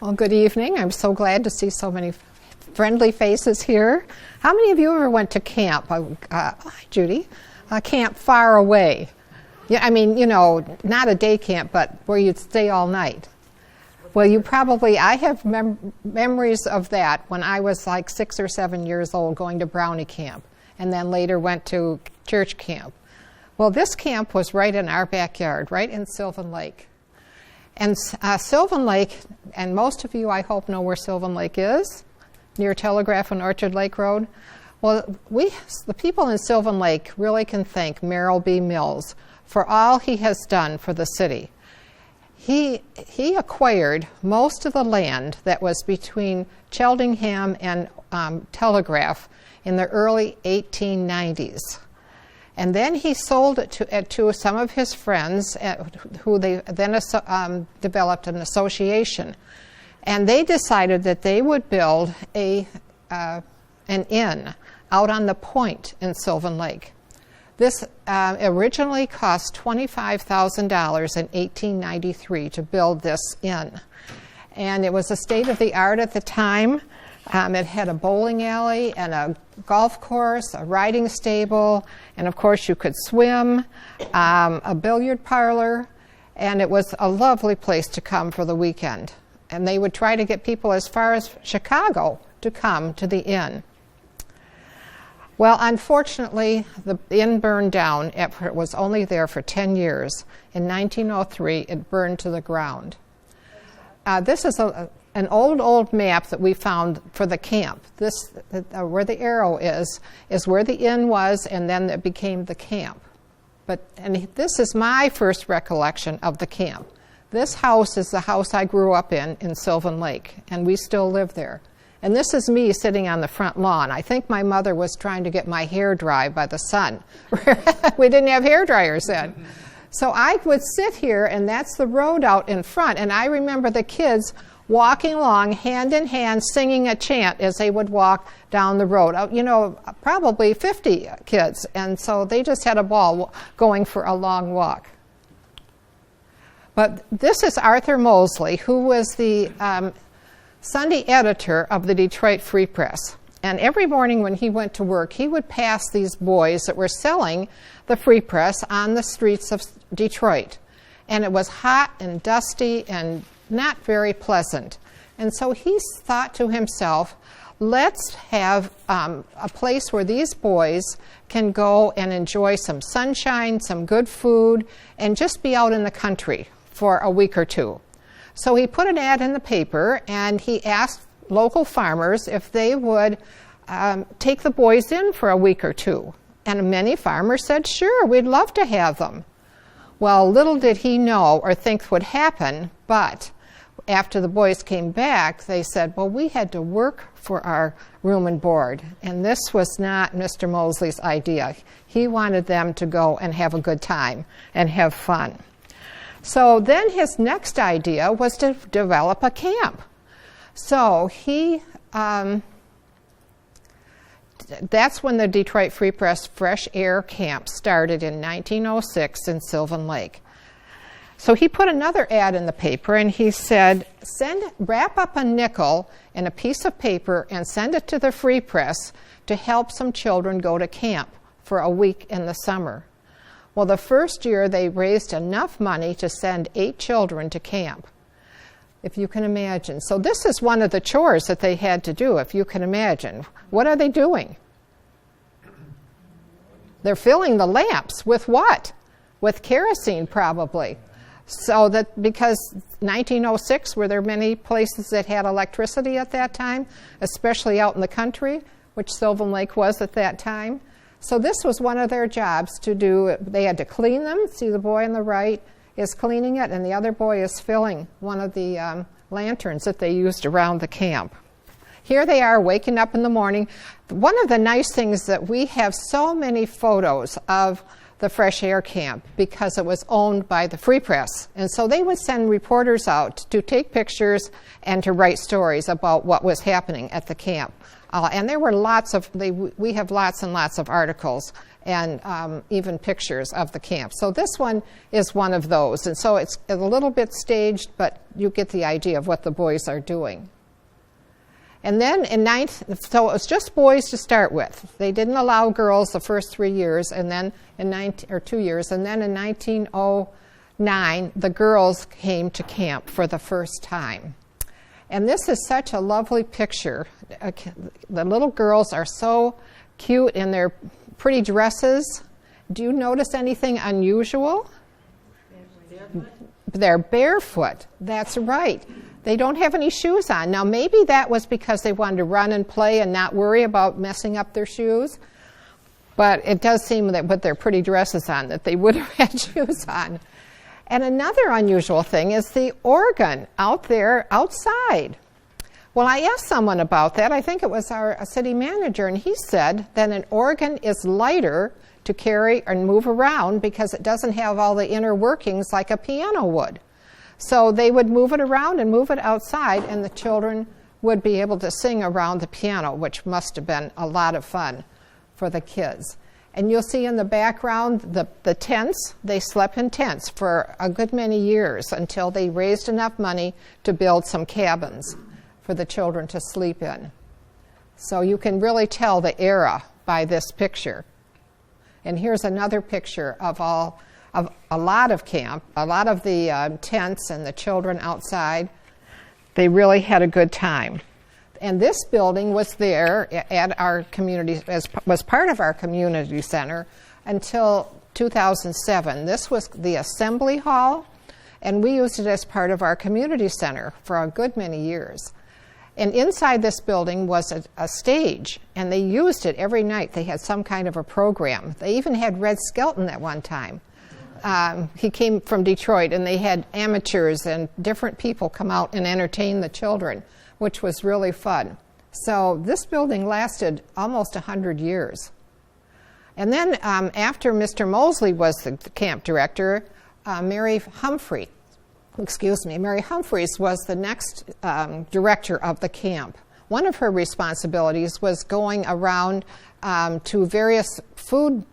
Well, good evening. I'm so glad to see so many friendly faces here. How many of you ever went to camp? Hi, Judy. A camp far away. Yeah, I mean, you know, not a day camp, but where you'd stay all night. Well, I have memories of that when I was like 6 or 7 years old going to Brownie Camp, and then later went to church camp. Well, this camp was right in our backyard, right in Sylvan Lake. And Sylvan Lake, and most of you, I hope, know where Sylvan Lake is, near Telegraph and Orchard Lake Road. Well, the people in Sylvan Lake really can thank Merrill B. Mills for all he has done for the city. He acquired most of the land that was between Cheltenham and Telegraph in the early 1890s. And then he sold it to some of his friends, who they then developed an association. And they decided that they would build an inn out on the point in Sylvan Lake. This originally cost $25,000 in 1893 to build this inn. And it was a state-of-the-art at the time. It had a bowling alley and a golf course, a riding stable, and of course you could swim, a billiard parlor, and it was a lovely place to come for the weekend. And they would try to get people as far as Chicago to come to the inn. Well, unfortunately, the inn burned down after it was only there for 10 years. In 1903, it burned to the ground. This is an old map that we found for the camp. This, where the arrow is where the inn was, and then it became the camp. And this is my first recollection of the camp. This house is the house I grew up in Sylvan Lake, and we still live there. And this is me sitting on the front lawn. I think my mother was trying to get my hair dry by the sun. We didn't have hair dryers then. So I would sit here, and that's the road out in front. And I remember the kids walking along hand in hand, singing a chant as they would walk down the road. You know, probably 50 kids. And so they just had a ball going for a long walk. But this is Arthur Mosley, who was the Sunday editor of the Detroit Free Press. And every morning when he went to work, he would pass these boys that were selling the Free Press on the streets of Detroit. And it was hot and dusty and not very pleasant. And so he thought to himself, let's have a place where these boys can go and enjoy some sunshine, some good food, and just be out in the country for a week or two. So he put an ad in the paper, and he asked local farmers if they would take the boys in for a week or two. And many farmers said, sure, we'd love to have them. Well, little did he know or think would happen, but after the boys came back, they said, well, we had to work for our room and board. And this was not Mr. Mosley's idea. He wanted them to go and have a good time and have fun. So then his next idea was to develop a camp. So that's when the Detroit Free Press Fresh Air Camp started in 1906 in Sylvan Lake. So he put another ad in the paper, and he said, wrap up a nickel in a piece of paper and send it to the Free Press to help some children go to camp for a week in the summer. Well, the first year they raised enough money to send 8 children to camp, if you can imagine. So this is one of the chores that they had to do, if you can imagine. What are they doing? They're filling the lamps with what? With kerosene, probably. So that because 1906, were there many places that had electricity at that time, especially out in the country, which Sylvan Lake was at that time? So this was one of their jobs to do. They had to clean them. See, the boy on the right is cleaning it, and the other boy is filling one of the lanterns that they used around the camp. Here they are waking up in the morning. One of the nice things that we have so many photos of the Fresh Air Camp because it was owned by the Free Press. And so they would send reporters out to take pictures and to write stories about what was happening at the camp. And there were we have lots and lots of articles and even pictures of the camp. So this one is one of those. And so it's a little bit staged, but you get the idea of what the boys are doing. And then so it was just boys to start with. They didn't allow girls the first 3 years, and then 2 years, and then in 1909, the girls came to camp for the first time. And this is such a lovely picture. The little girls are so cute in their pretty dresses. Do you notice anything unusual? They're barefoot. That's right. They don't have any shoes on. Now, maybe that was because they wanted to run and play and not worry about messing up their shoes. But it does seem that with their pretty dresses on that they would have had shoes on. And another unusual thing is the organ out there outside. Well, I asked someone about that. I think it was our city manager, and he said that an organ is lighter to carry and move around because it doesn't have all the inner workings like a piano would. So they would move it around and move it outside, and the children would be able to sing around the piano, which must have been a lot of fun for the kids. And you'll see in the background the tents. They slept in tents for a good many years until they raised enough money to build some cabins for the children to sleep in. So you can really tell the era by this picture. And here's another picture of a lot of camp, a lot of the tents and the children outside. They really had a good time. And this building was there at our community, was part of our community center until 2007. This was the assembly hall, and we used it as part of our community center for a good many years. And inside this building was a stage, and they used it every night. They had some kind of a program. They even had Red Skelton at one time. He came from Detroit, and they had amateurs and different people come out and entertain the children, which was really fun. So this building lasted almost 100 years. And then after Mr. Mosley was the camp director, Mary Humphreys was the next director of the camp. One of her responsibilities was going around to various food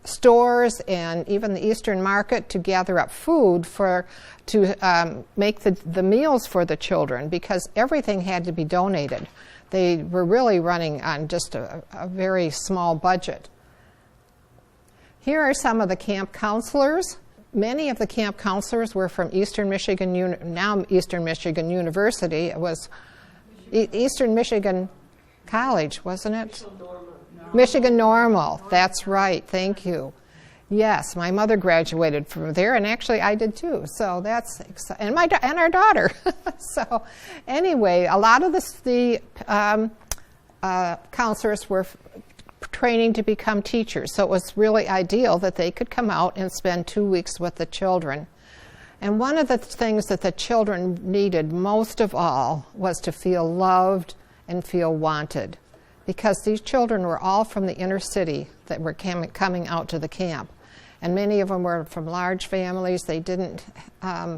stores and even the Eastern Market to gather up food to make the meals for the children, because everything had to be donated. They were really running on just a very small budget. Here are some of the camp counselors. Many of the camp counselors were from Eastern Michigan University. It was Eastern Michigan College, wasn't it? Michigan Normal. That's right. Thank you. Yes, my mother graduated from there, and actually I did too. So that's exciting. And our daughter. So anyway, a lot of the counselors were training to become teachers. So it was really ideal that they could come out and spend 2 weeks with the children. And one of the things that the children needed most of all was to feel loved and feel wanted, because these children were all from the inner city that were coming out to the camp. And many of them were from large families. They didn't,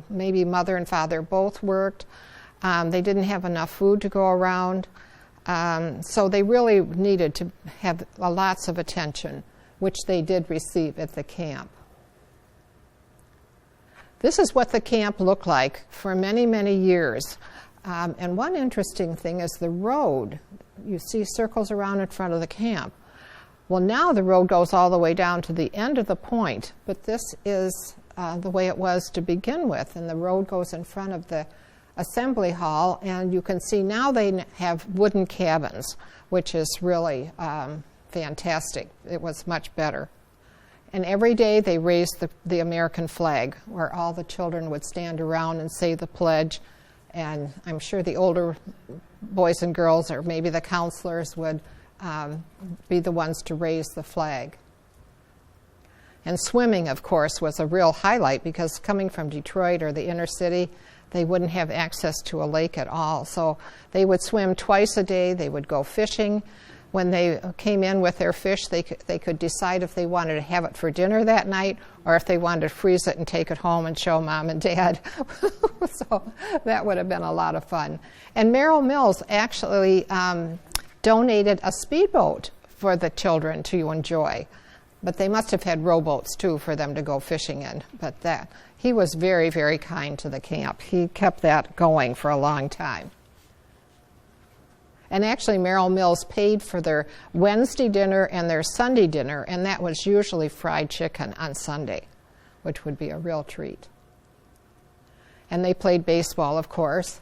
maybe mother and father both worked. They didn't have enough food to go around. So they really needed to have lots of attention, which they did receive at the camp. This is what the camp looked like for many, many years. And one interesting thing is the road. You see circles around in front of the camp. Well, now the road goes all the way down to the end of the point, but this is the way it was to begin with, and the road goes in front of the assembly hall, and you can see now they have wooden cabins, which is really fantastic. It was much better. And every day they raised the American flag, where all the children would stand around and say the pledge, and I'm sure the older boys and girls, or maybe the counselors, would be the ones to raise the flag. And swimming, of course, was a real highlight, because coming from Detroit or the inner city, they wouldn't have access to a lake at all. So they would swim twice a day. They would go fishing. When they came in with their fish, they could decide if they wanted to have it for dinner that night, or if they wanted to freeze it and take it home and show Mom and Dad. So that would have been a lot of fun. And Merrill Mills actually donated a speedboat for the children to enjoy. But they must have had rowboats too for them to go fishing in. But he was very, very kind to the camp. He kept that going for a long time. And actually, Merrill Mills paid for their Wednesday dinner and their Sunday dinner, and that was usually fried chicken on Sunday, which would be a real treat. And they played baseball, of course.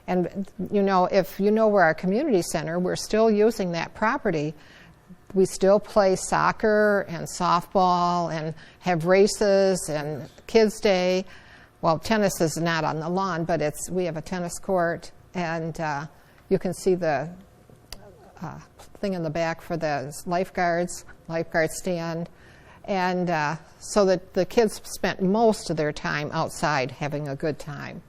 And, you know, if you know where our community center, we're still using that property. We still play soccer and softball and have races and Kids' Day. Well, tennis is not on the lawn, but we have a tennis court, and you can see the thing in the back for the lifeguard stand. And so that the kids spent most of their time outside having a good time.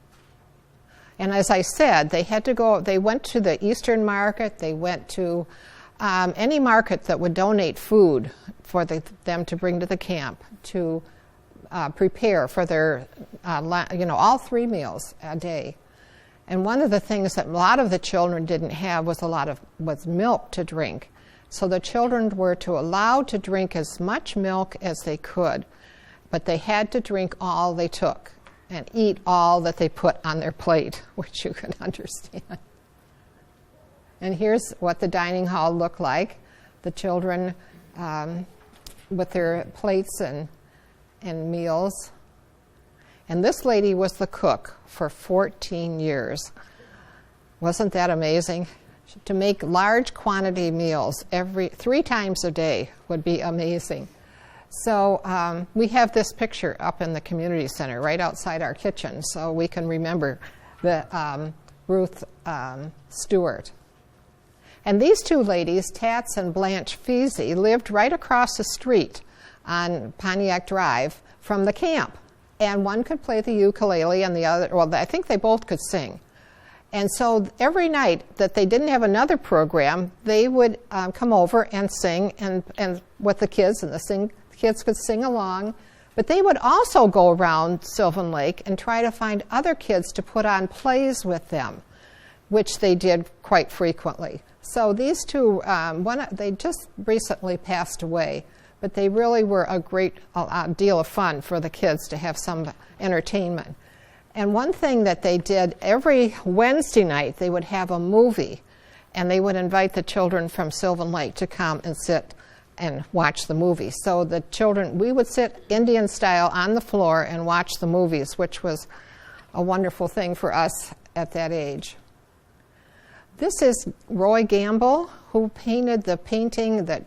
And as I said, they went to the Eastern Market, they went to any market that would donate food for them to bring to the camp to prepare for their, all 3 meals a day. And one of the things that a lot of the children didn't have was milk to drink. So the children were allowed to drink as much milk as they could, but they had to drink all they took and eat all that they put on their plate, which you can understand. And here's what the dining hall looked like. The children with their plates and meals. And this lady was the cook for 14 years. Wasn't that amazing? To make large quantity meals 3 times a day would be amazing. So we have this picture up in the community center right outside our kitchen, so we can remember Ruth Stewart. And these 2 ladies, Tats and Blanche Feasy, lived right across the street on Pontiac Drive from the camp. And one could play the ukulele and the other, well, I think they both could sing. And so every night that they didn't have another program, they would come over and sing and with the kids, and the kids could sing along. But they would also go around Sylvan Lake and try to find other kids to put on plays with them, which they did quite frequently. So these 2, they just recently passed away, but they really were a great deal of fun for the kids to have some entertainment. And one thing that they did, every Wednesday night they would have a movie, and they would invite the children from Sylvan Lake to come and sit and watch the movie. So the children, we would sit Indian style on the floor and watch the movies, which was a wonderful thing for us at that age. This is Roy Gamble, who painted the painting that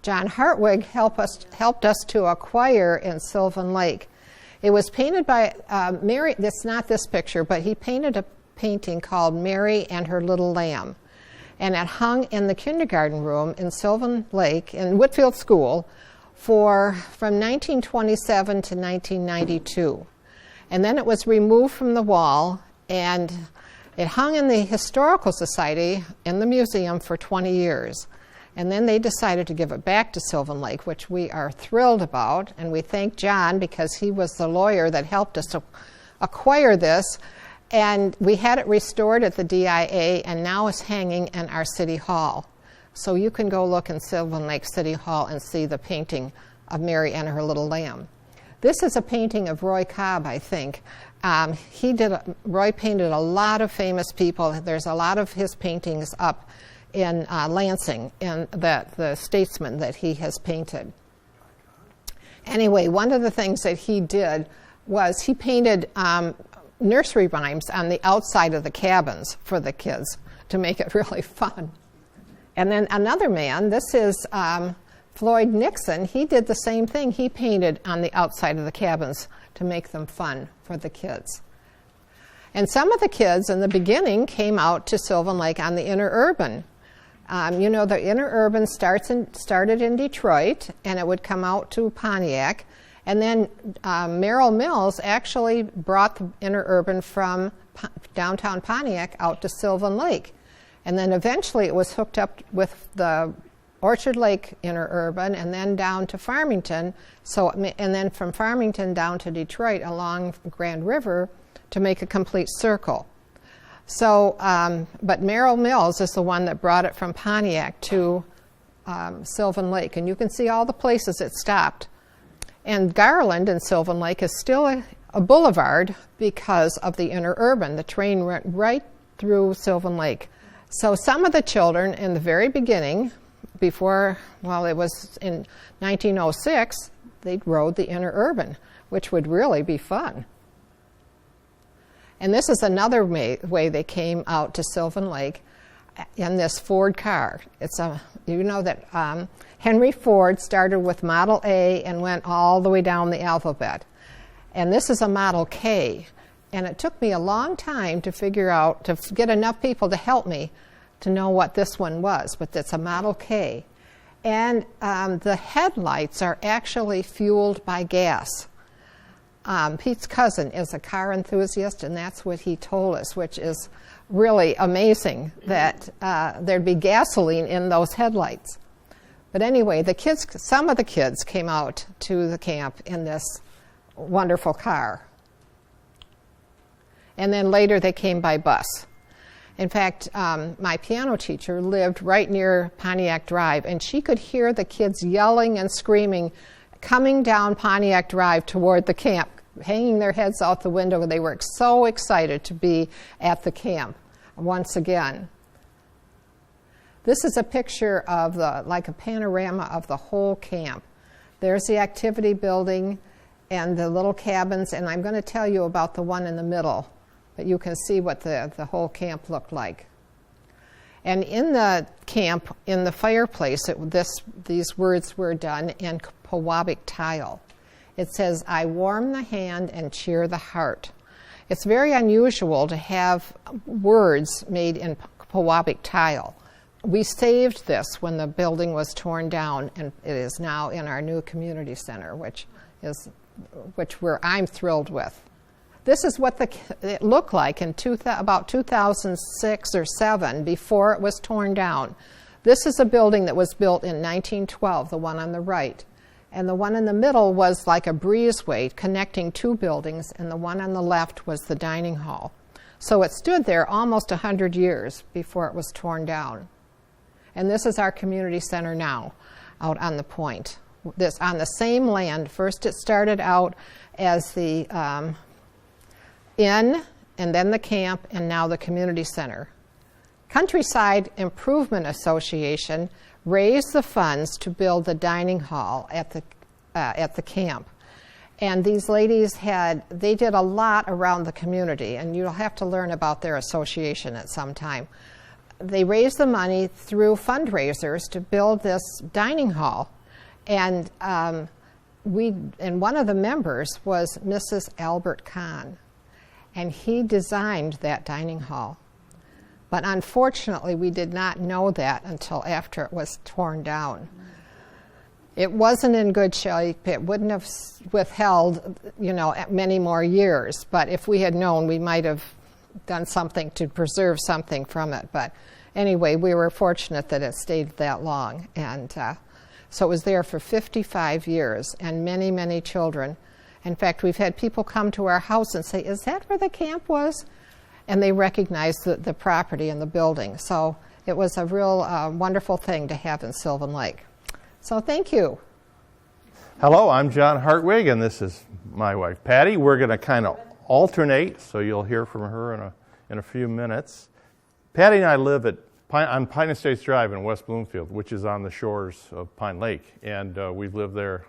John Hartwig helped us to acquire in Sylvan Lake. It was painted by Mary. It's not this picture, but he painted a painting called Mary and Her Little Lamb. And it hung in the kindergarten room in Sylvan Lake in Whitfield School from 1927 to 1992. And then it was removed from the wall, and it hung in the Historical Society in the museum for 20 years. And then they decided to give it back to Sylvan Lake, which we are thrilled about. And we thank John because he was the lawyer that helped us to acquire this. And we had it restored at the DIA, and now it's hanging in our City Hall. So you can go look in Sylvan Lake City Hall and see the painting of Mary and Her Little Lamb. This is a painting of Roy Cobb, I think. Roy painted a lot of famous people. There's a lot of his paintings up in Lansing, in the statesman that he has painted. Anyway, one of the things that he did was he painted nursery rhymes on the outside of the cabins for the kids to make it really fun. And then another man, this is Floyd Nixon, he did the same thing. He painted on the outside of the cabins to make them fun for the kids. And some of the kids in the beginning came out to Sylvan Lake on the Interurban. The Interurban started in Detroit, and it would come out to Pontiac. And then Merrill Mills actually brought the Interurban from downtown Pontiac out to Sylvan Lake. And then eventually it was hooked up with the Orchard Lake Interurban and then down to Farmington. And then from Farmington down to Detroit along Grand River to make a complete circle. So, but Merrill Mills is the one that brought it from Pontiac to Sylvan Lake. And you can see all the places it stopped. And Garland in Sylvan Lake is still a boulevard because of the Interurban. The train went right through Sylvan Lake. So some of the children in the very beginning, before, well, it was in 1906, they rode the Interurban, which would really be fun. And this is another way they came out to Sylvan Lake in this Ford car. It's you know that Henry Ford started with Model A and went all the way down the alphabet. And this is a Model K. And it took me a long time to figure out, to get enough people to help me to know what this one was. But it's a Model K. And the headlights are actually fueled by gas. Pete's cousin is a car enthusiast, and that's what he told us, which is really amazing that there'd be gasoline in those headlights. But anyway, some of the kids came out to the camp in this wonderful car. And then later they came by bus. In fact, my piano teacher lived right near Pontiac Drive, and she could hear the kids yelling and screaming, coming down Pontiac Drive toward the camp, hanging their heads out the window. They were so excited to be at the camp once again. This is a picture of like a panorama of the whole camp. There's the activity building and the little cabins, and I'm going to tell you about the one in the middle, but you can see what the whole camp looked like. And in the camp, in the fireplace, these words were done in Pewabic tile. It says, "I warm the hand and cheer the heart." It's very unusual to have words made in Pewabic tile. We saved this when the building was torn down, and it is now in our new community center, which I'm thrilled with. This is what it looked like in about 2006 or 7, before it was torn down. This is a building that was built in 1912, the one on the right. And the one in the middle was like a breezeway connecting two buildings, and the one on the left was the dining hall. So it stood there almost 100 years before it was torn down. And this is our community center now, out on the point. This on the same land. First it started out as the inn, and then the camp, and now the community center. Countryside Improvement Association raised the funds to build the dining hall at the camp. And these ladies they did a lot around the community, and you'll have to learn about their association at some time. They raised the money through fundraisers to build this dining hall. And one of the members was Mrs. Albert Kahn, and he designed that dining hall. But unfortunately, we did not know that until after it was torn down. It wasn't in good shape. It wouldn't have withheld, many more years. But if we had known, we might have done something to preserve something from it. But anyway, we were fortunate that it stayed that long. And so it was there for 55 years, and many, many children. In fact, we've had people come to our house and say, "Is that where the camp was?" And they recognized the property and the building. So it was a real wonderful thing to have in Sylvan Lake. So thank you. Hello, I'm John Hartwig, and this is my wife, Patty. We're going to kind of alternate, so you'll hear from her in a few minutes. Patty and I live on Pine Estates Drive in West Bloomfield, which is on the shores of Pine Lake, and we've lived there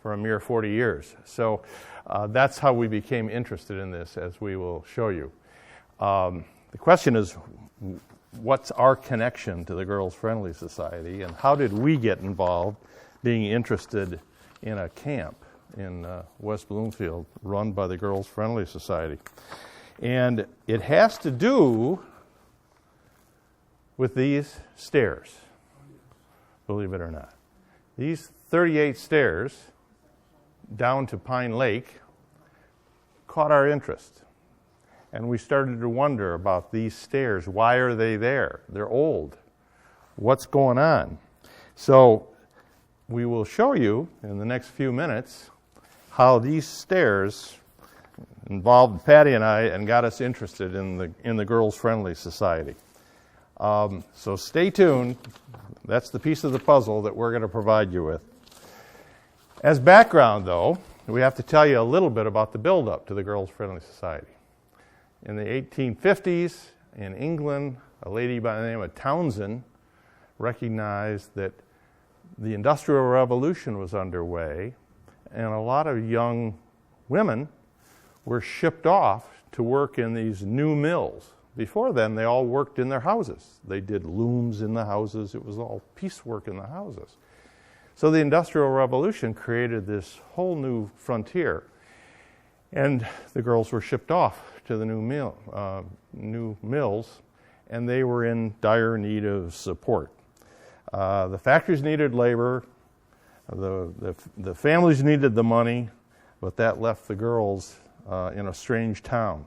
for a mere 40 years. So that's how we became interested in this, as we will show you. The question is, what's our connection to the Girls Friendly Society, and how did we get involved being interested in a camp in West Bloomfield run by the Girls Friendly Society? And it has to do with these stairs, believe it or not. These 38 stairs down to Pine Lake caught our interest. And we started to wonder about these stairs. Why are they there? They're old. What's going on? So we will show you in the next few minutes how these stairs involved Patty and I and got us interested in the Girls Friendly Society. So stay tuned. That's the piece of the puzzle that we're going to provide you with. As background, though, we have to tell you a little bit about the build-up to the Girls Friendly Society. In the 1850s, in England, a lady by the name of Townsend recognized that the Industrial Revolution was underway, and a lot of young women were shipped off to work in these new mills. Before then, they all worked in their houses. They did looms in the houses. It was all piecework in the houses. So the Industrial Revolution created this whole new frontier, and the girls were shipped off to the new mills, and they were in dire need of support. The factories needed labor, the families needed the money, but that left the girls in a strange town.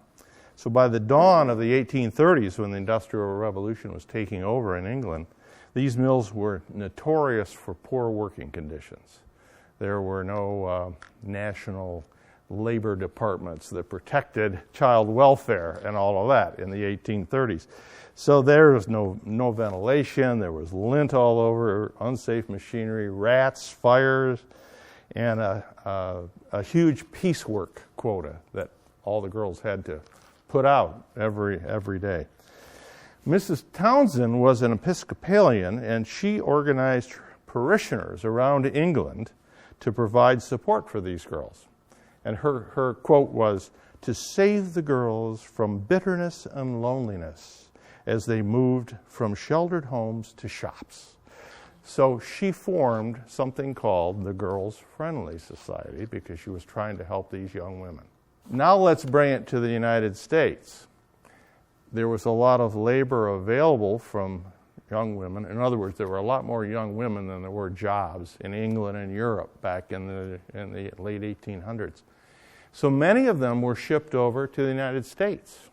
So by the dawn of the 1830s, when the Industrial Revolution was taking over in England, these mills were notorious for poor working conditions. There were no national labor departments that protected child welfare and all of that in the 1830s. So there was no ventilation, there was lint all over, unsafe machinery, rats, fires, and a huge piecework quota that all the girls had to put out every day. Mrs. Townsend was an Episcopalian, and she organized parishioners around England to provide support for these girls. And her quote was, "to save the girls from bitterness and loneliness as they moved from sheltered homes to shops." So she formed something called the Girls Friendly Society because she was trying to help these young women. Now let's bring it to the United States. There was a lot of labor available from young women. In other words, there were a lot more young women than there were jobs in England and Europe back in the late 1800s. So many of them were shipped over to the United States.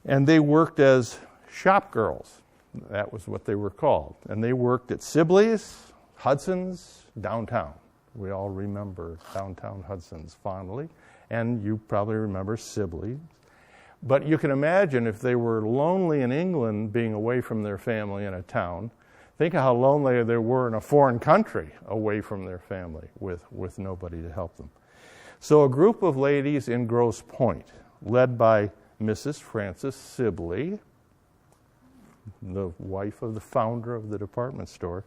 And they worked as shop girls. That was what they were called. And they worked at Sibley's, Hudson's, downtown. We all remember downtown Hudson's fondly. And you probably remember Sibley's. But you can imagine if they were lonely in England being away from their family in a town, think of how lonely they were in a foreign country away from their family with nobody to help them. So a group of ladies in Grosse Pointe, led by Mrs. Frances Sibley, the wife of the founder of the department store,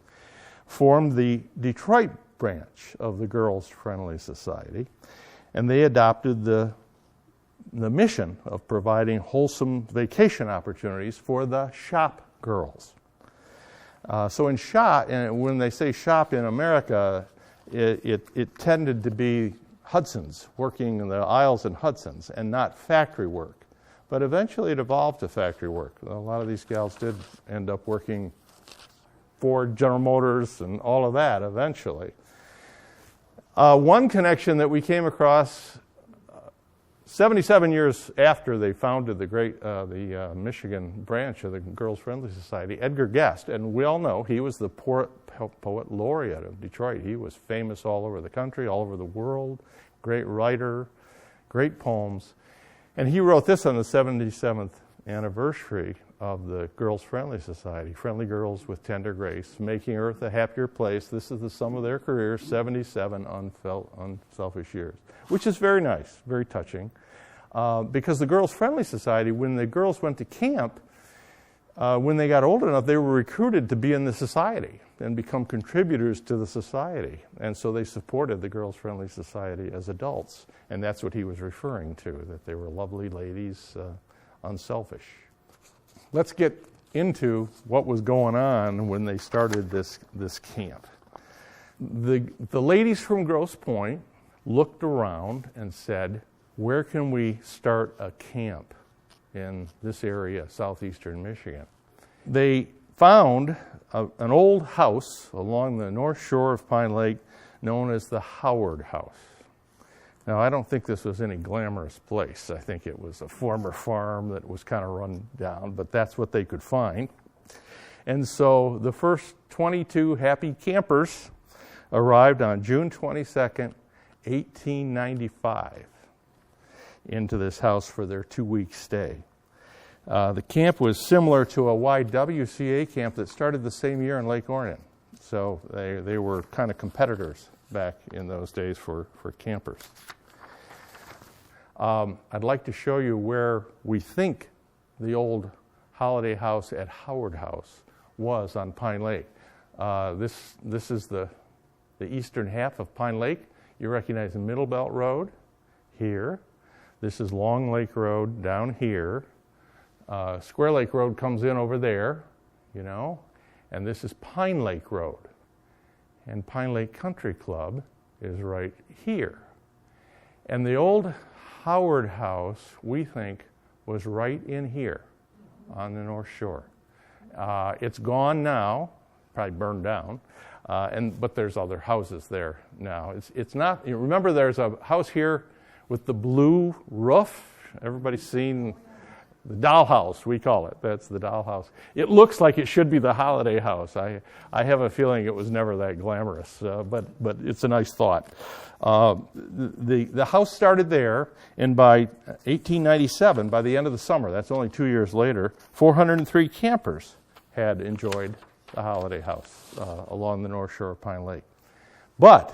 formed the Detroit branch of the Girls Friendly Society, and they adopted the mission of providing wholesome vacation opportunities for the shop girls. So in shop, and when they say shop in America, it tended to be Hudson's, working in the aisles in Hudson's, and not factory work. But eventually it evolved to factory work. A lot of these gals did end up working for General Motors and all of that eventually. One connection that we came across 77 years after they founded the Michigan branch of the Girls Friendly Society, Edgar Guest, and we all know he was the poet laureate of Detroit. He was famous all over the country, all over the world, great writer, great poems. And he wrote this on the 77th anniversary of the Girls Friendly Society, friendly girls with tender grace, making earth a happier place. This is the sum of their careers, 77 unselfish years, which is very nice, very touching. Because the Girls Friendly Society, when the girls went to camp, when they got old enough, they were recruited to be in the society and become contributors to the society. And so they supported the Girls Friendly Society as adults. And that's what he was referring to, that they were lovely ladies, unselfish. Let's get into what was going on when they started this camp. The ladies from Grosse Pointe looked around and said, where can we start a camp in this area, southeastern Michigan? They found an old house along the north shore of Pine Lake known as the Howard House. Now, I don't think this was any glamorous place. I think it was a former farm that was kind of run down, but that's what they could find. And so the first 22 happy campers arrived on June 22nd, 1895. into this house for their 2-week stay. The camp was similar to a YWCA camp that started the same year in Lake Orion. So they were kind of competitors back in those days for campers. I'd like to show you where we think the old holiday house at Howard House was on Pine Lake. This is the eastern half of Pine Lake. You recognize the Middle Belt Road here. This is Long Lake Road down here. Square Lake Road comes in over there, and this is Pine Lake Road. And Pine Lake Country Club is right here. And the old Howard House, we think, was right in here on the North Shore. It's gone now, probably burned down, but there's other houses there now. It's not. Remember, there's a house here with the blue roof. Everybody's seen the dollhouse, we call it. That's the dollhouse. It looks like it should be the holiday house. I have a feeling it was never that glamorous, but it's a nice thought. The house started there, and by 1897, by the end of the summer, that's only 2 years later, 403 campers had enjoyed the holiday house along the North Shore of Pine Lake. But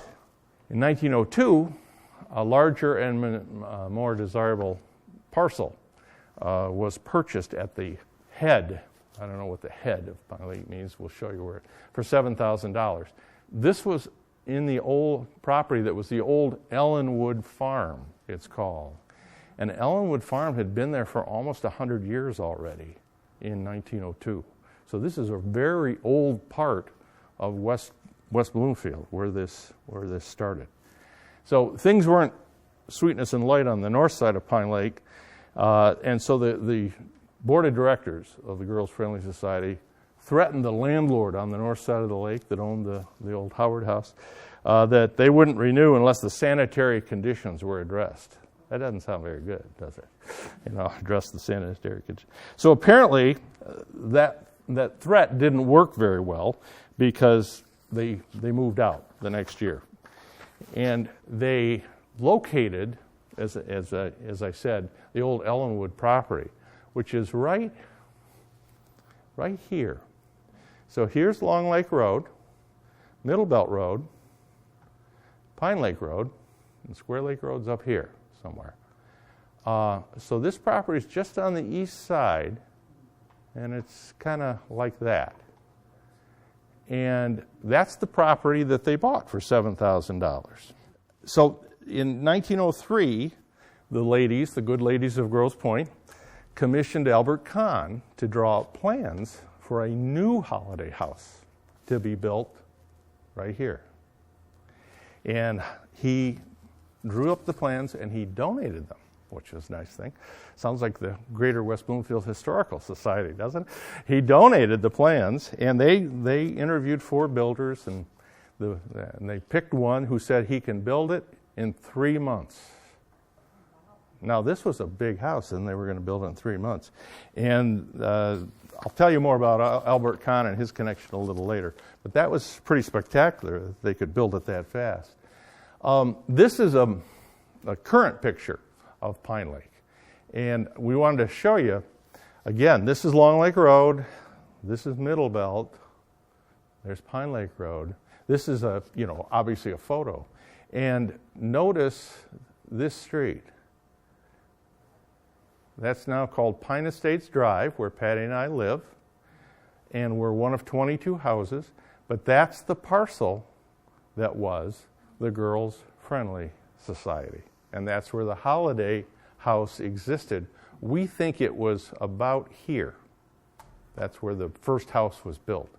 in 1902, a larger and more desirable parcel was purchased at the head. I don't know what the head of Pine Lake means. We'll show you where. For $7,000. This was in the old property that was the old Ellenwood Farm, it's called. And Ellenwood Farm had been there for almost 100 years already in 1902. So this is a very old part of West Bloomfield where this started. So things weren't sweetness and light on the north side of Pine Lake. And so the board of directors of the Girls Friendly Society threatened the landlord on the north side of the lake that owned the old Howard House that they wouldn't renew unless the sanitary conditions were addressed. That doesn't sound very good, does it? Address the sanitary conditions. So apparently that threat didn't work very well because they moved out the next year. And they located, as I said, the old Ellenwood property, which is right here. So here's Long Lake Road, Middle Belt Road, Pine Lake Road, and Square Lake Road's up here somewhere. So this property is just on the east side, and it's kind of like that. And that's the property that they bought for $7,000. So in 1903, the good ladies of Grosse Pointe, commissioned Albert Kahn to draw up plans for a new holiday house to be built right here. And he drew up the plans and he donated them, which is a nice thing. Sounds like the Greater West Bloomfield Historical Society, doesn't it? He donated the plans, and they interviewed 4 builders, and they picked one who said he can build it in 3 months. Now, this was a big house, and they were going to build it in 3 months. And I'll tell you more about Albert Kahn and his connection a little later. But that was pretty spectacular that they could build it that fast. This is a current picture of Pine Lake. And we wanted to show you, again, this is Long Lake Road. This is Middle Belt. There's Pine Lake Road. This is obviously a photo. And notice this street. That's now called Pine Estates Drive, where Patty and I live. And we're one of 22 houses. But that's the parcel that was the Girls Friendly Society. And that's where the holiday house existed. We think it was about here. That's where the first house was built.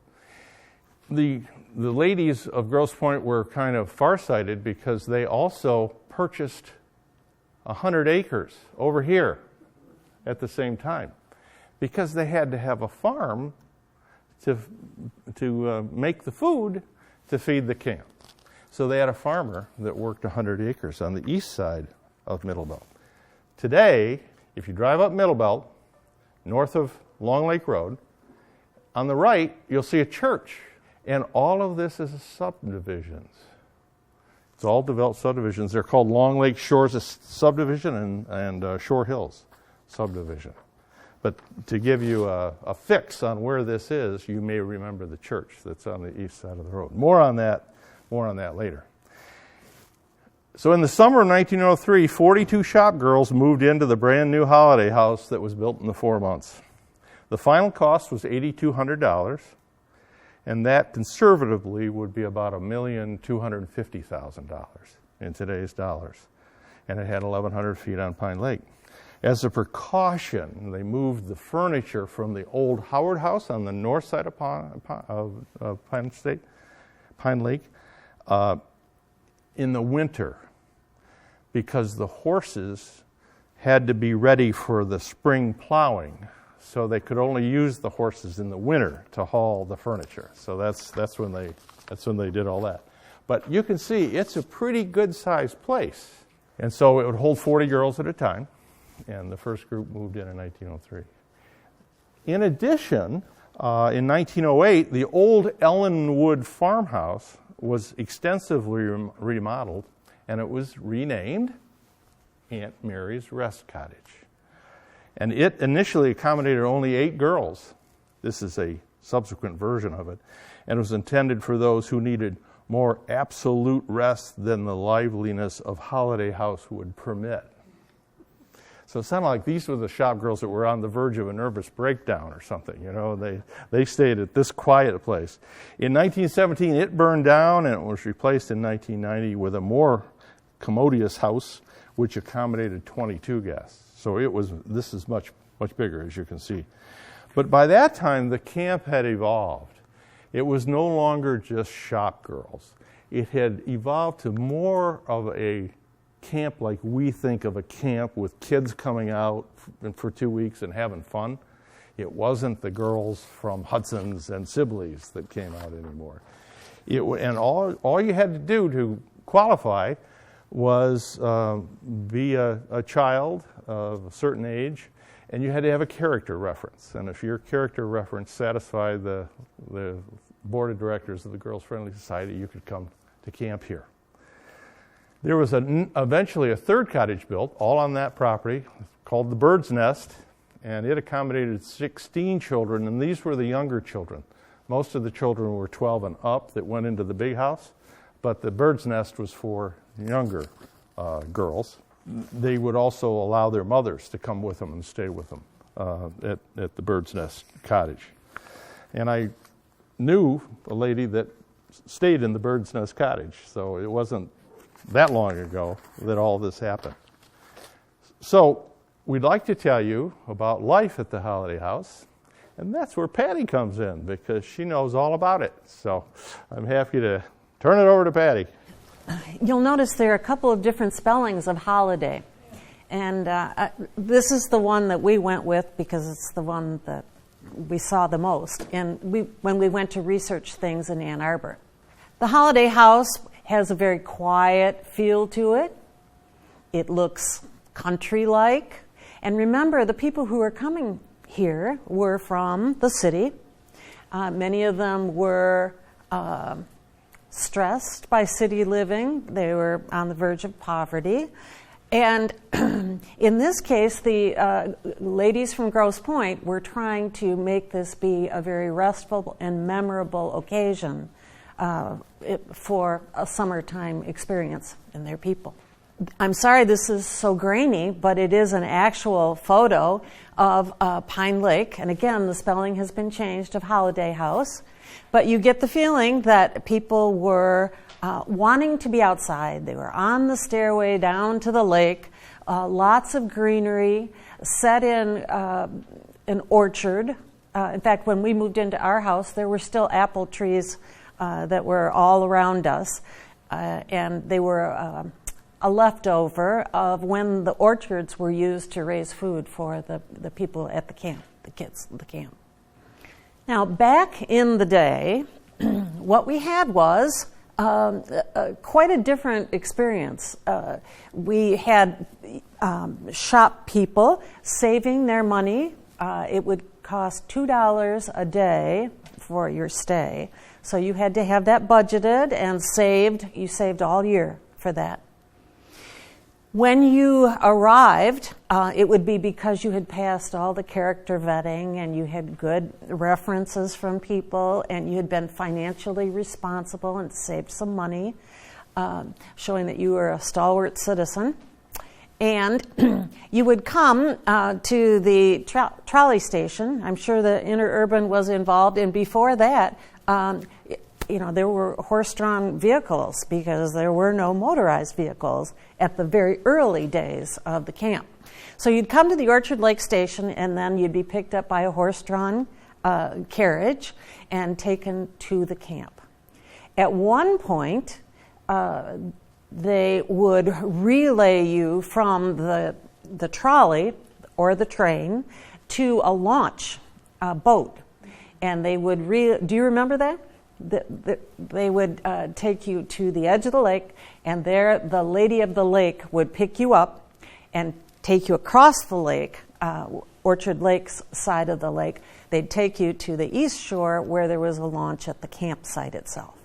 The ladies of Grosse Pointe were kind of farsighted because they also purchased 100 acres over here at the same time, because they had to have a farm to make the food to feed the camp. So they had a farmer that worked 100 acres on the east side of Middle Belt. Today, if you drive up Middle Belt, north of Long Lake Road, on the right, you'll see a church. And all of this is subdivisions. It's all developed subdivisions. They're called Long Lake Shores subdivision and Shore Hills subdivision. But to give you a fix on where this is, you may remember the church that's on the east side of the road. More on that later. So in the summer of 1903, 42 shop girls moved into the brand new Holiday House that was built in the 4 months. The final cost was $8,200, and that conservatively would be about $1,250,000 in today's dollars. And it had 1,100 feet on Pine Lake. As a precaution, they moved the furniture from the old Howard House on the north side of Pine Lake in the winter, because the horses had to be ready for the spring plowing. So they could only use the horses in the winter to haul the furniture. So that's when they did all that. But you can see it's a pretty good-sized place. And so it would hold 40 girls at a time, and the first group moved in 1903. In addition, in 1908, the old Ellenwood farmhouse was extensively remodeled, and it was renamed Aunt Mary's Rest Cottage. And it initially accommodated only 8 girls. This is a subsequent version of it. And it was intended for those who needed more absolute rest than the liveliness of Holiday House would permit. So it sounded like these were the shop girls that were on the verge of a nervous breakdown or something. You know, they stayed at this quiet place. In 1917, it burned down, and it was replaced in 1990 with a more commodious house, which accommodated 22 guests. So this is much bigger, as you can see. But by that time, the camp had evolved. It was no longer just shop girls. It had evolved to more of a camp like we think of a camp, with kids coming out for 2 weeks and having fun. It wasn't the girls from Hudson's and Sibley's that came out anymore. And all you had to do to qualify was be a child of a certain age, and you had to have a character reference. And if your character reference satisfied the board of directors of the Girls Friendly Society, you could come to camp here. There was eventually a third cottage built, all on that property, called the Bird's Nest, and it accommodated 16 children, and these were the younger children. Most of the children were 12 and up that went into the big house, but the Bird's Nest was for younger girls. They would also allow their mothers to come with them and stay with them at the Bird's Nest cottage. And I knew a lady that stayed in the Bird's Nest cottage, so it wasn't that long ago that all this happened. So we'd like to tell you about life at the Holiday House, and that's where Patty comes in, because she knows all about it. So I'm happy to turn it over to Patty. You'll notice there are a couple of different spellings of holiday, and this is the one that we went with because it's the one that we saw the most when we went to research things in Ann Arbor. The Holiday House has a very quiet feel to it. It looks country-like. And remember, the people who are coming here were from the city. Many of them were stressed by city living. They were on the verge of poverty. And in this case, the ladies from Grosse Pointe were trying to make this be a very restful and memorable occasion for a summertime experience in their people. I'm sorry this is so grainy, but it is an actual photo of Pine Lake. And again, the spelling has been changed of Holiday House. But you get the feeling that people were wanting to be outside. They were on the stairway down to the lake, lots of greenery, set in an orchard. In fact, when we moved into our house, there were still apple trees that were all around us, and they were a leftover of when the orchards were used to raise food for the people at the camp, the kids at the camp. Now, back in the day, what we had was quite a different experience. We had shop people saving their money. It would cost $2 a day for your stay. So you had to have that budgeted and saved. You saved all year for that. When you arrived, it would be because you had passed all the character vetting and you had good references from people and you had been financially responsible and saved some money, showing that you were a stalwart citizen. And you would come to the trolley station. I'm sure the Interurban was involved. And before that, there were horse-drawn vehicles because there were no motorized vehicles at the very early days of the camp. So you'd come to the Orchard Lake Station, and then you'd be picked up by a horse-drawn carriage and taken to the camp. At one point, they would relay you from the trolley or the train to a launch, a boat. And they would, do you remember that? They would take you to the edge of the lake, and there the lady of the lake would pick you up and take you across the lake, Orchard Lake's side of the lake. They'd take you to the east shore where there was a launch at the campsite itself.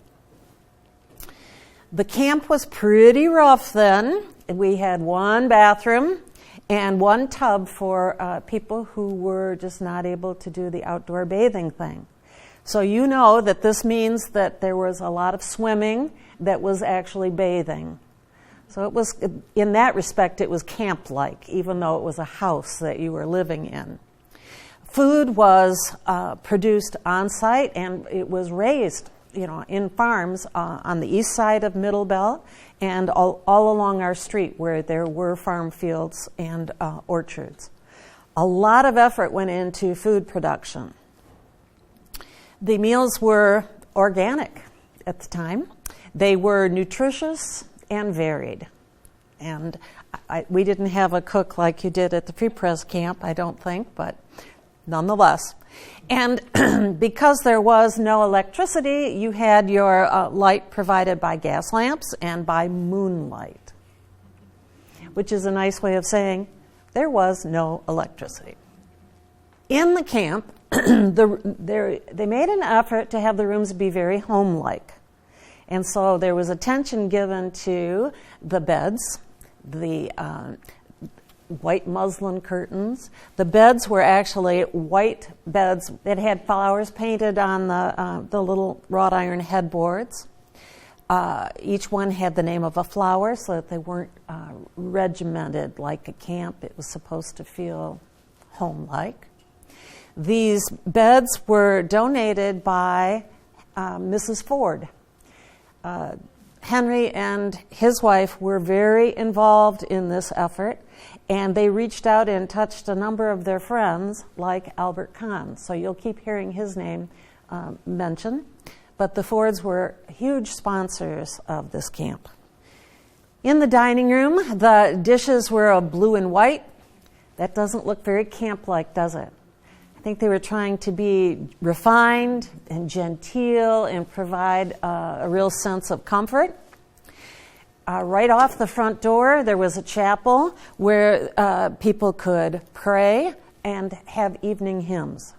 The camp was pretty rough then. We had one bathroom and one tub for people who were just not able to do the outdoor bathing thing. So you know that this means that there was a lot of swimming that was actually bathing. So it was, in that respect, it was camp-like, even though it was a house that you were living in. Food was produced on-site, and it was raised, in farms on the east side of Middle Bell and all along our street where there were farm fields and orchards. A lot of effort went into food production. The meals were organic at the time. They were nutritious and varied. And we didn't have a cook like you did at the Free Press camp, I don't think, but nonetheless. And because there was no electricity, you had your light provided by gas lamps and by moonlight, which is a nice way of saying there was no electricity. In the camp, they made an effort to have the rooms be very home-like. And so there was attention given to the beds, the white muslin curtains. The beds were actually white beds that had flowers painted on the little wrought iron headboards. Each one had the name of a flower so that they weren't regimented like a camp. It was supposed to feel home-like. These beds were donated by Mrs. Ford. Henry and his wife were very involved in this effort, and they reached out and touched a number of their friends, like Albert Kahn. So you'll keep hearing his name mentioned. But the Fords were huge sponsors of this camp. In the dining room, the dishes were of blue and white. That doesn't look very camp-like, does it? I think they were trying to be refined and genteel and provide a real sense of comfort. Right off the front door, there was a chapel where people could pray and have evening hymns.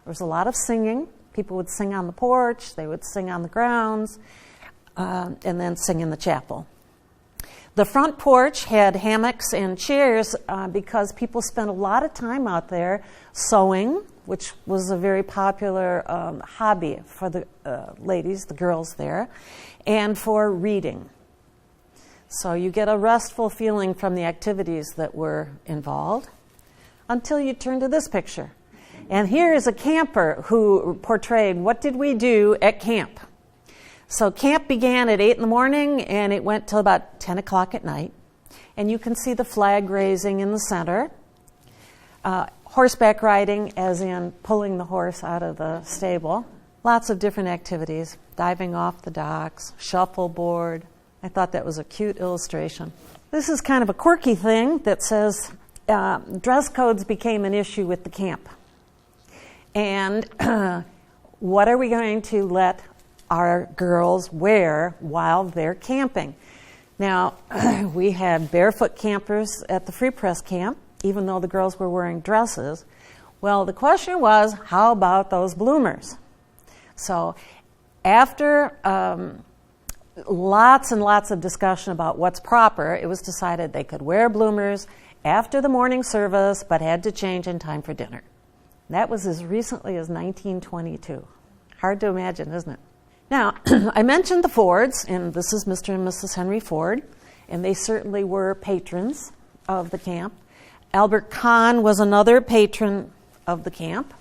There was a lot of singing. People would sing on the porch, they would sing on the grounds, and then sing in the chapel. The front porch had hammocks and chairs because people spent a lot of time out there sewing, which was a very popular hobby for the ladies, the girls there, and for reading. So you get a restful feeling from the activities that were involved until you turn to this picture. And here is a camper who portrayed what did we do at camp. So camp began at 8 in the morning and it went till about 10 o'clock at night. And you can see the flag raising in the center. Horseback riding, as in pulling the horse out of the stable. Lots of different activities. Diving off the docks, shuffleboard. I thought that was a cute illustration. This is kind of a quirky thing that says dress codes became an issue with the camp. And what are we going to let our girls wear while they're camping? Now, we had barefoot campers at the Free Press camp, even though the girls were wearing dresses. Well, the question was, how about those bloomers? So after lots and lots of discussion about what's proper. It was decided they could wear bloomers after the morning service, but had to change in time for dinner. That was as recently as 1922. Hard to imagine, isn't it? Now, I mentioned the Fords, and this is Mr. and Mrs. Henry Ford, and they certainly were patrons of the camp. Albert Kahn was another patron of the camp,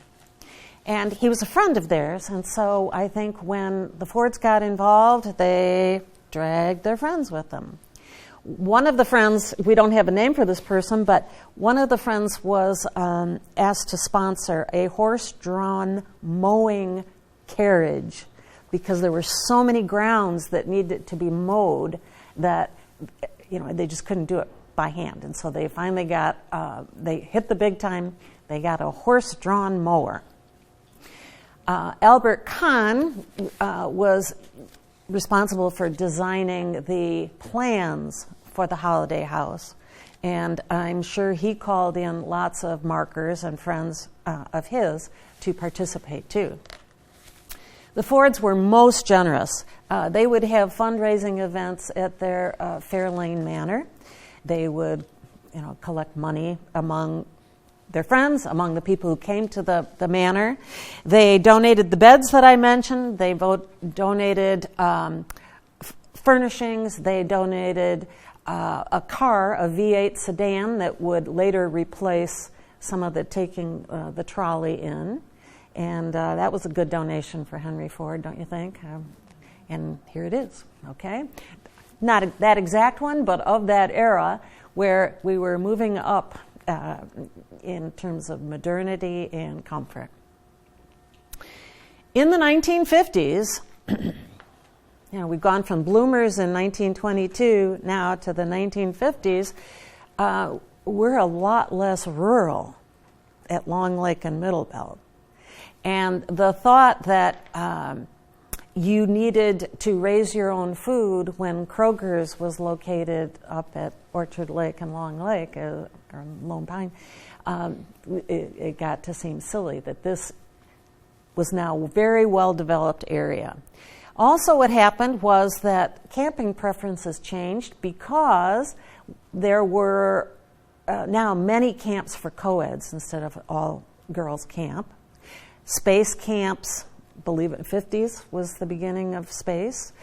and he was a friend of theirs, and so I think when the Fords got involved, they dragged their friends with them. One of the friends, we don't have a name for this person, but one of the friends was asked to sponsor a horse-drawn mowing carriage because there were so many grounds that needed to be mowed that they just couldn't do it by hand. And so they finally got, they hit the big time, they got a horse-drawn mower. Albert Kahn was responsible for designing the plans for the holiday house, and I'm sure he called in lots of markers and friends of his to participate too. The Fords were most generous. They would have fundraising events at their Fairlane Manor. They would, collect money among their friends, among the people who came to the manor. They donated the beds that I mentioned. They donated furnishings. They donated a car, a V8 sedan that would later replace some of the taking the trolley in. And that was a good donation for Henry Ford, don't you think? And here it is, okay? Not that exact one, but of that era where we were moving up in terms of modernity and comfort. In the 1950s, we've gone from bloomers in 1922 now to the 1950s. We're a lot less rural at Long Lake and Middle Belt. And the thought that you needed to raise your own food when Kroger's was located up at Orchard Lake and Long Lake, or Lone Pine, it got to seem silly that this was now a very well-developed area. Also what happened was that camping preferences changed because there were now many camps for co-eds instead of all girls camp. Space camps, believe it, 50s was the beginning of space.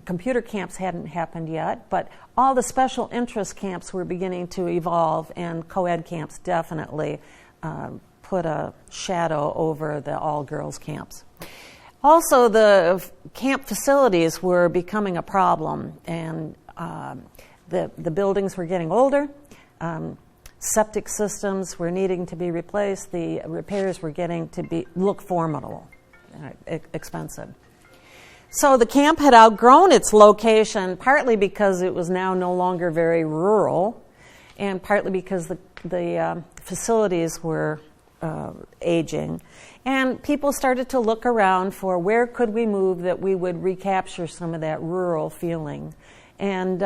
Computer camps hadn't happened yet, but all the special interest camps were beginning to evolve, and co-ed camps definitely put a shadow over the all-girls camps. Also, the camp facilities were becoming a problem, and the buildings were getting older. Septic systems were needing to be replaced. The repairs were getting to look formidable, expensive. So the camp had outgrown its location, partly because it was now no longer very rural, and partly because the facilities were aging. And people started to look around for where could we move that we would recapture some of that rural feeling. And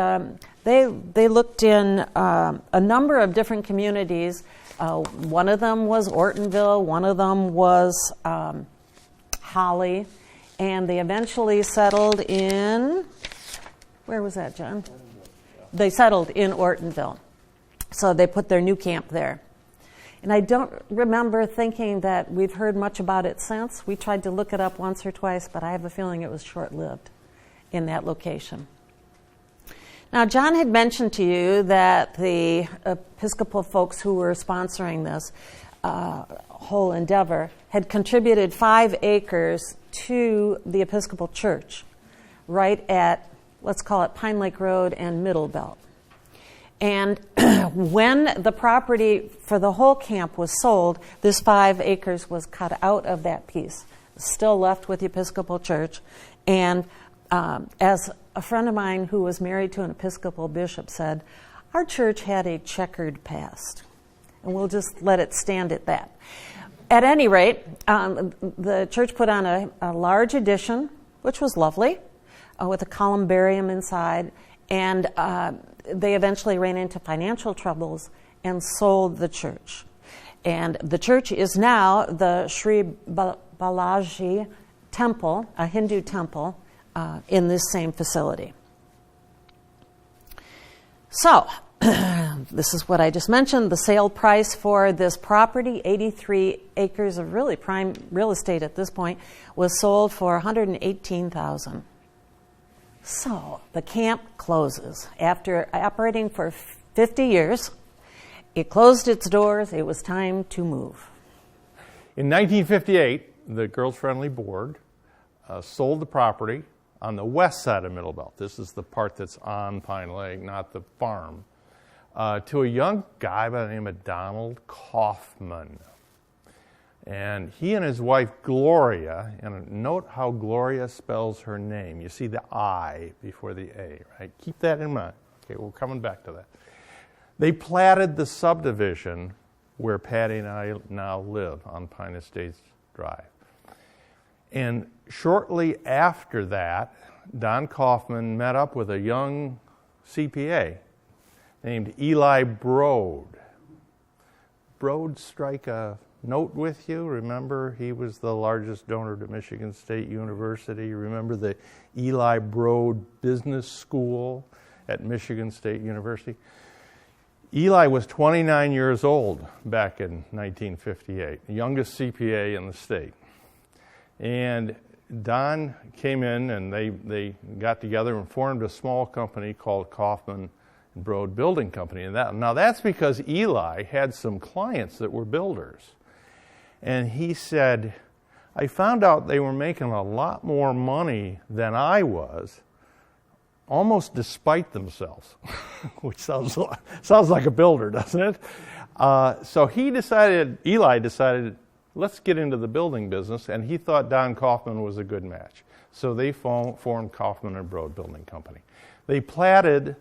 they looked in a number of different communities. One of them was Ortonville, one of them was Holly, and they eventually settled in, where was that, John? They settled in Ortonville. So they put their new camp there. And I don't remember thinking that we've heard much about it since. We tried to look it up once or twice, but I have a feeling it was short-lived in that location. Now, John had mentioned to you that the Episcopal folks who were sponsoring this whole endeavor had contributed 5 acres to the Episcopal Church right at, let's call it Pine Lake Road and Middle Belt. And when the property for the whole camp was sold, this 5 acres was cut out of that piece, still left with the Episcopal Church. And as a friend of mine who was married to an Episcopal bishop said, our church had a checkered past. And we'll just let it stand at that. At any rate, the church put on a large addition, which was lovely, with a columbarium inside. And they eventually ran into financial troubles and sold the church. And the church is now the Sri Balaji Temple, a Hindu temple, in this same facility. So, this is what I just mentioned. The sale price for this property, 83 acres of really prime real estate at this point, was sold for $118,000. So, the camp closes. After operating for 50 years, it closed its doors. It was time to move. In 1958, the Girls Friendly Board sold the property on the west side of Middle Belt. This is the part that's on Pine Lake, not the farm, to a young guy by the name of Donald Kaufman. And he and his wife, Gloria, and note how Gloria spells her name. You see the I before the A, right? Keep that in mind. Okay, we're coming back to that. They platted the subdivision where Patty and I now live on Pine Estates Drive. And shortly after that, Don Kaufman met up with a young CPA named Eli Broad. Broad strike a note with you? Remember, he was the largest donor to Michigan State University. Remember the Eli Broad Business School at Michigan State University? Eli was 29 years old back in 1958, the youngest CPA in the state. And Don came in and they got together and formed a small company called Kaufman and Broad Building Company. And now that's because Eli had some clients that were builders. And he said, I found out they were making a lot more money than I was, almost despite themselves, which sounds like a builder, doesn't it? So Eli decided, let's get into the building business, and he thought Don Kaufman was a good match. So they formed Kaufman and Broad Building Company. They platted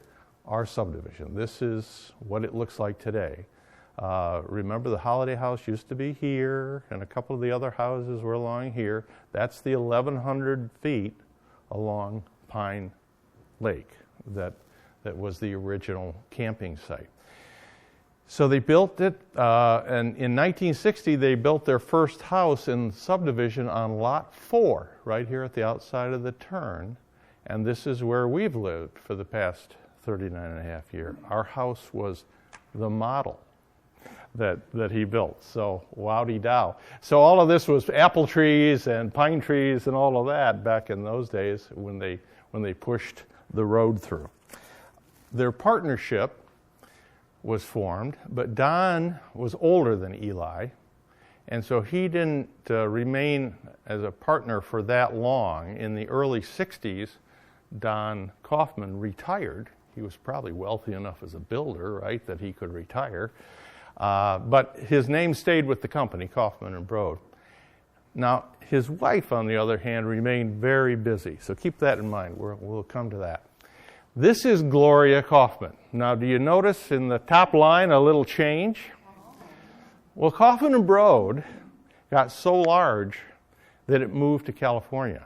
our subdivision. This is what it looks like today. Remember, the Holiday House used to be here, and a couple of the other houses were along here. That's the 1,100 feet along Pine Lake that was the original camping site. So they built it, and in 1960 they built their first house in the subdivision on Lot 4, right here at the outside of the turn, and this is where we've lived for the past 39 and a half years. Our house was the model that he built, so wowdy-dow. So all of this was apple trees and pine trees and all of that back in those days when they pushed the road through. Their partnership was formed, but Don was older than Eli, and so he didn't remain as a partner for that long. In the early 60s, Don Kaufman retired. He was probably wealthy enough as a builder, right, that he could retire. But his name stayed with the company, Kaufman and Broad. Now, his wife, on the other hand, remained very busy. So keep that in mind. We'll come to that. This is Gloria Kaufman. Now, do you notice in the top line a little change? Well, Kaufman and Broad got so large that it moved to California.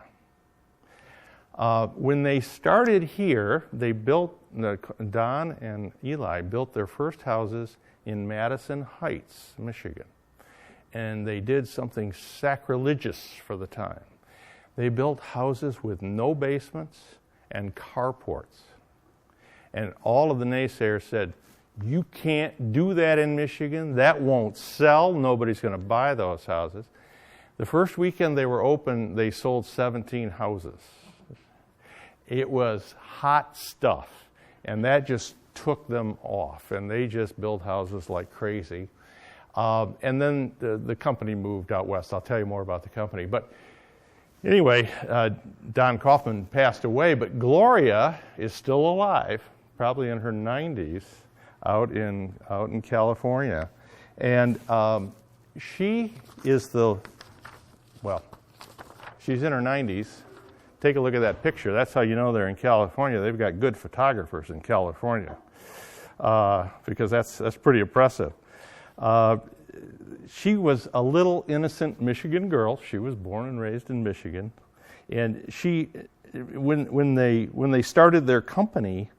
When they started here, Don and Eli built their first houses in Madison Heights, Michigan. And they did something sacrilegious for the time. They built houses with no basements and carports. And all of the naysayers said, you can't do that in Michigan. That won't sell. Nobody's going to buy those houses. The first weekend they were open, they sold 17 houses. It was hot stuff, and that just took them off, and they just built houses like crazy. And then the company moved out west. I'll tell you more about the company. But anyway, Don Kaufman passed away, but Gloria is still alive, probably in her 90s, out in California. And she is she's in her 90s. Take a look at that picture. That's how you know they're in California. They've got good photographers in California because that's pretty impressive. She was a little innocent Michigan girl. She was born and raised in Michigan, and when they started their company,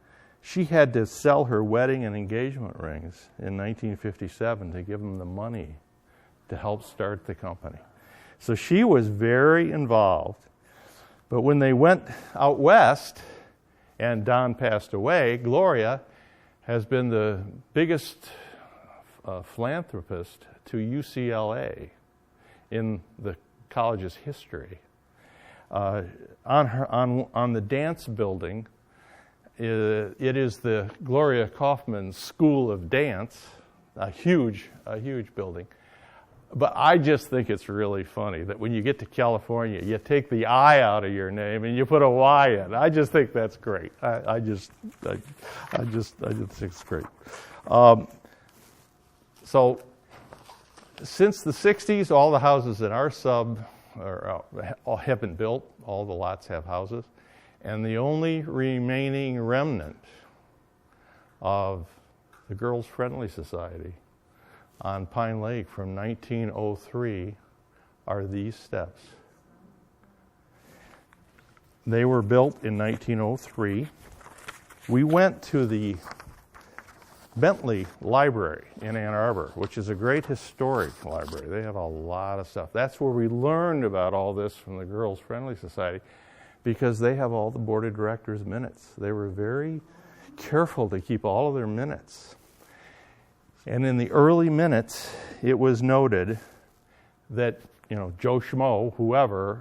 she had to sell her wedding and engagement rings in 1957 to give them the money to help start the company. So she was very involved. But when they went out west and Don passed away, Gloria has been the biggest philanthropist to UCLA in the college's history. On the dance building, it is the Gloria Kaufman School of Dance, a huge building. But I just think it's really funny that when you get to California, you take the I out of your name and you put a Y in. I just think that's great. I just think it's great. So since the 60s, all the houses in our sub have been built. All the lots have houses. And the only remaining remnant of the Girls Friendly Society on Pine Lake from 1903 are these steps. They were built in 1903. We went to the Bentley Library in Ann Arbor, which is a great historic library. They have a lot of stuff. That's where we learned about all this from the Girls Friendly Society, because they have all the board of directors' minutes. They were very careful to keep all of their minutes. And in the early minutes, it was noted that, Joe Schmo, whoever,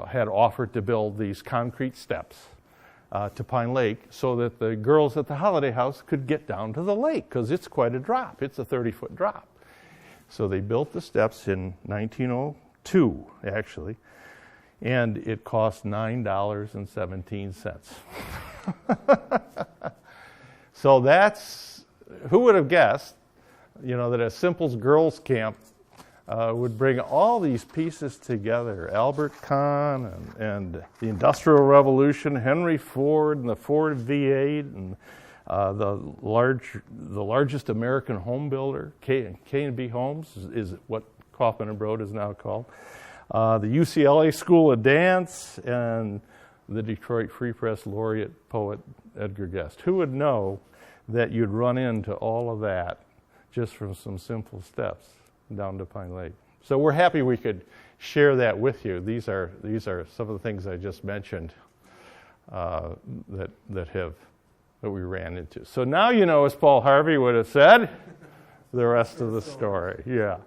had offered to build these concrete steps to Pine Lake so that the girls at the Holiday House could get down to the lake, because it's quite a drop. It's a 30-foot drop. So they built the steps in 1902, actually, and it cost $9.17. So that's, who would have guessed, that a Simple's Girls Camp would bring all these pieces together. Albert Kahn and the Industrial Revolution, Henry Ford and the Ford V8, and the largest American home builder, K&B Homes is what Kaufman and Broad is now called. The UCLA School of Dance, and the Detroit Free Press laureate poet Edgar Guest. Who would know that you'd run into all of that just from some simple steps down to Pine Lake? So we're happy we could share that with you. These are some of the things I just mentioned that we ran into. So now you know, as Paul Harvey would have said, the rest of the story. Yeah.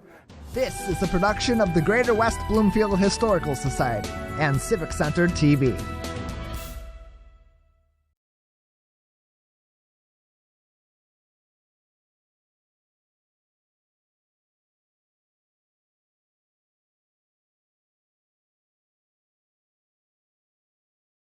This is a production of the Greater West Bloomfield Historical Society and Civic Center TV.